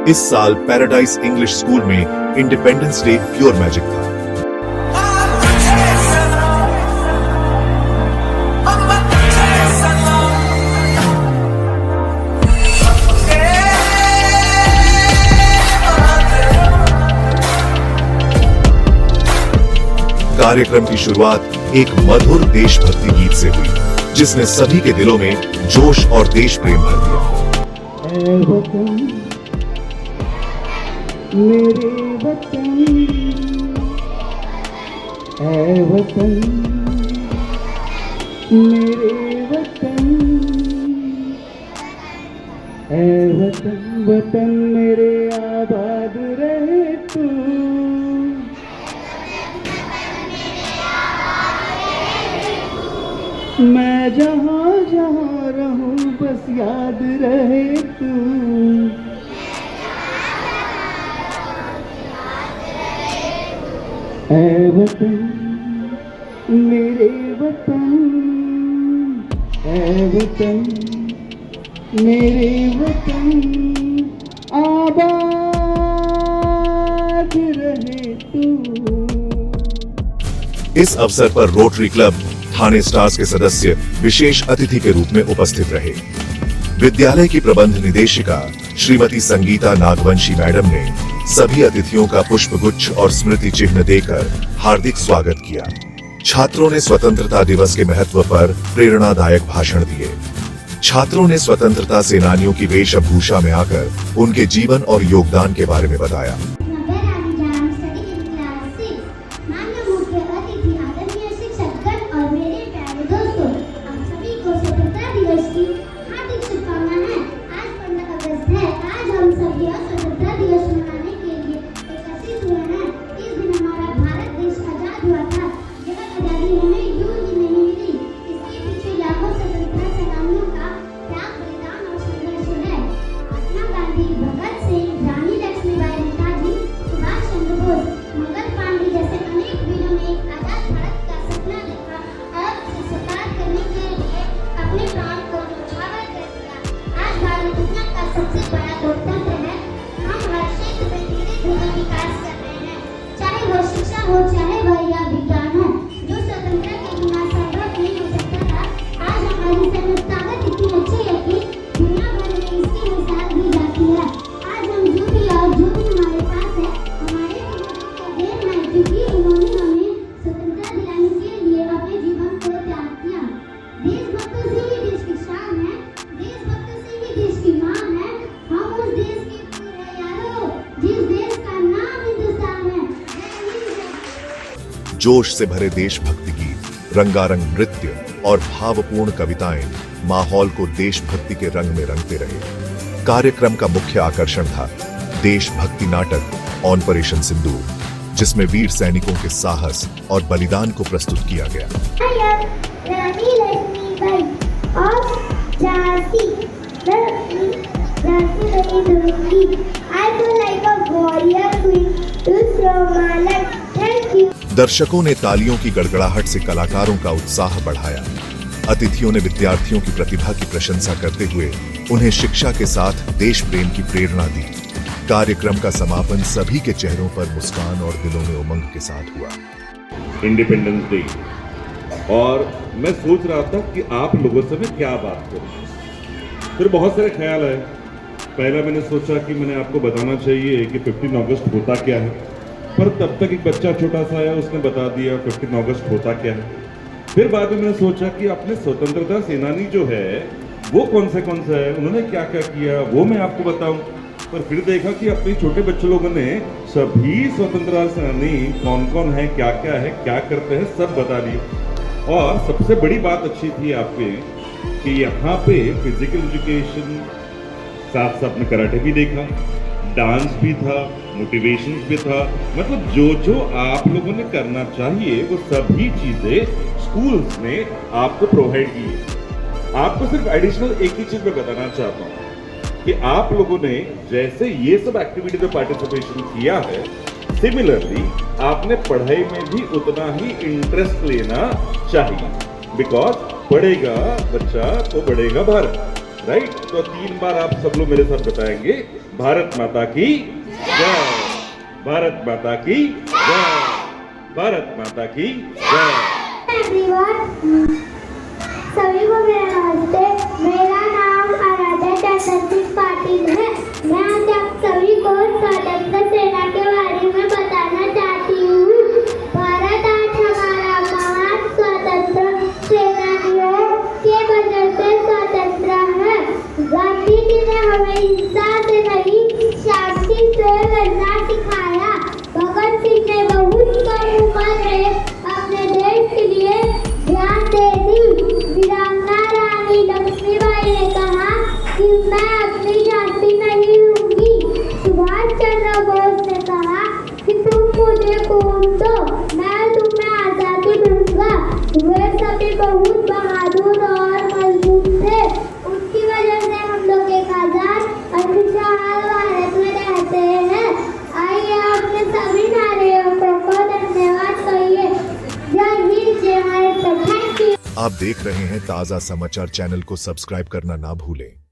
इस साल paradise English school में इंडिपेंडेंस डे प्योर मैजिक था। कार्यक्रम की शुरुआत एक मधुर देशभक्ति गीत से हुई, जिसने सभी के दिलों में जोश और देश प्रेम भर दिया। मेरे वतन, ऐ वतन, मेरे वतन, ऐ वतन, वतन मेरे आबाद रहे तू। मैं जहाँ जहाँ रहूं बस याद रहे तू। ऐ वतन, मेरे वतन, ऐ वतन, मेरे वतन, आबाद रहे तू। इस अवसर पर रोटरी क्लब थाने स्टार्स के सदस्य विशेष अतिथि के रूप में उपस्थित रहे। विद्यालय की प्रबंध निदेशिका श्रीमती संगीता नागवंशी मैडम ने सभी अतिथियों का पुष्पगुच्छ और स्मृति चिन्ह देकर हार्दिक स्वागत किया। छात्रों ने स्वतंत्रता दिवस के महत्व पर प्रेरणादायक भाषण दिए। छात्रों ने स्वतंत्रता सेनानियों की वेशभूषा में आकर उनके जीवन और योगदान के बारे में बताया। हो चाहे वह या विज्ञान हो, जो स्वतंत्रता के बिना संभव नहीं हो सकता था। आज हमारी संयुक्त ताकत इतनी अच्छी है कि दुनिया भर में इसकी मिसाल दी जाती है। आज हम जो भी और जो भी हमारे पास है, हमारे पूर्वजों को देना है, क्योंकि उन्होंने हमें स्वतंत्रता दिलाने के लिए अपने जीवन को त्याग किया। देशभक्तों से ही देश की शान है, देशभक्तों से ही देश की मान है। हम उस देश के पुत्र हैं यारो, जिस देश का नाम हिंदुस्तान है। जोश से भरे देशभक्ति गीत, रंगारंग नृत्य और भावपूर्ण कविताएं माहौल को देशभक्ति के रंग में रंगते रहे। कार्यक्रम का मुख्य आकर्षण था देशभक्ति नाटक ऑपरेशन सिंदूर, जिसमें वीर सैनिकों के साहस और बलिदान को प्रस्तुत किया गया। रानी Lakshmibai of Jhansi, I feel like a warrior queen to show my life. Thank you. दर्शकों ने तालियों की गड़गड़ाहट से कलाकारों का उत्साह बढ़ाया। अतिथियों ने विद्यार्थियों की प्रतिभा की प्रशंसा करते हुए उन्हें शिक्षा के साथ देश प्रेम की प्रेरणा दी। कार्यक्रम का समापन सभी के चेहरों पर मुस्कान और दिलों में उमंग के साथ हुआ। इंडिपेंडेंस डे, और मैं सोच रहा था कि आप लोगों से मैं क्या बात करूं। फिर बहुत सारे ख्याल आए। पहला मैंने सोचा कि मैंने आपको बताना चाहिए कि 15 अगस्त होता क्या है, पर तब तक एक बच्चा छोटा सा आया, उसने बता दिया 15 अगस्त होता क्या है। फिर बाद में मैंने सोचा कि अपने स्वतंत्रता सेनानी जो है वो कौन से है, उन्होंने क्या क्या किया वो मैं आपको बताऊं। पर फिर देखा कि अपने छोटे बच्चे लोगों ने सभी स्वतंत्रता सेनानी कौन कौन है, क्या करते हैं, सब बता दिए। और सबसे बड़ी बात अच्छी थी आपके कि यहाँ पे फिजिकल एजुकेशन साथ साथ में कराटे भी देखा, डांस भी था, मोटिवेशन भी था। मतलब जो आप लोगों ने करना चाहिए वो सभी चीजें स्कूल्स ने आपको प्रोवाइड की। आपको सिर्फ एडिशनल एक ही चीज मैं बताना चाहता हूँ कि आप लोगों ने जैसे ये सब एक्टिविटी में पार्टिसिपेशन किया है, सिमिलरली आपने पढ़ाई में भी उतना ही इंटरेस्ट लेना चाहिए। बिकॉज पढ़ेगा बच्चा तो बढ़ेगा भारत, राइट? तो 3 बार आप सब लोग मेरे साथ बताएंगे भारत माता की जय, भारत माता की जय, भारत माता की जय। एवरीवन, सभी को मेरा नमस्ते। मेरा नाम आराध्या चंद्रजीत पाटिल है। मैं आज आप सभी को स्वतंत्रता सेना के बारे में बताना चाहती हूँ। भारत आज हमारा महान स्वतंत्र सेनानियों के वजह से स्वतंत्र है। गांधी जी ने हमें हिंसा से नहीं, शांति से लड़ना सिखाया। भगत सिंह ने बहुत कम उम्र में अपने देश के लिए जान दे दी। वीरांगना रानी लक्ष्मीबाई ने कहा कि मैं अपनी झांसी नहीं लूंगी। सुभाष चंद्र बोस ने कहा कि तुम मुझे खून दो, मैं तुम्हें आजादी दूंगा। वे सभी बहुत बहादुर और मजबूत थे। उनकी वजह से हम लोग एक आजाद और खुशहाल भारत में रहते हैं। आइए अपने सभी नागरिकों को धन्यवाद कहिए। जय हिंद, जय भारत, थैंक यू। आप देख रहे हैं ताजा समाचार चैनल को सब्सक्राइब करना ना भूलें।